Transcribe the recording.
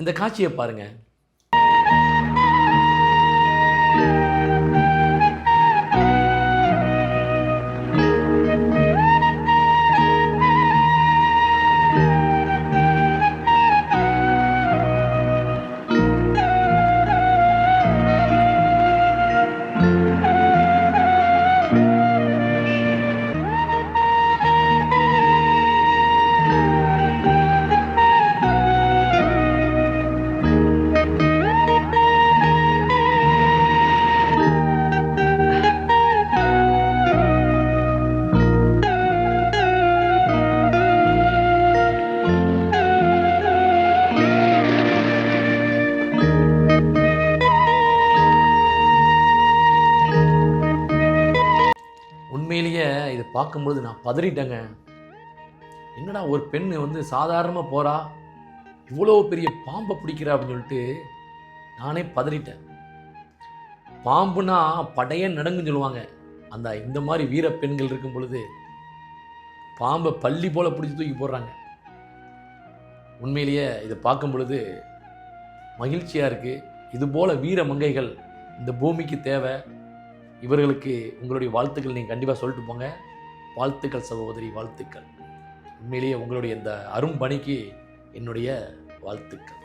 இந்த காட்சியை பாருங்க. உண்மையிலேயே இதை பார்க்கும்பொழுது நான் பதறிட்டேங்க. என்னடா ஒரு பெண் வந்து சாதாரணமாக போகிறா, இவ்வளோ பெரிய பாம்பை பிடிக்கிறா அப்படின்னு சொல்லிட்டு நானே பதறிட்டேன். பாம்புனா படையே நடுங்குன்னு சொல்லுவாங்க. இந்த மாதிரி வீர பெண்கள் இருக்கும் பொழுது பாம்பை பள்ளி போல் பிடிச்சி தூக்கி போடுறாங்க. உண்மையிலேயே இதை பார்க்கும் பொழுது மகிழ்ச்சியாக இருக்குது. இதுபோல் வீர மங்கைகள் இந்த பூமிக்கு தேவை. இவர்களுக்கு உங்களுடைய வாழ்த்துக்கள் நீங்கள் கண்டிப்பாக சொல்லிட்டு போங்க. வாழ்த்துக்கள் சகோதரி, வாழ்த்துக்கள். உண்மையிலேயே உங்களுடைய இந்த அரும் பணிக்கு என்னுடைய வாழ்த்துக்கள்.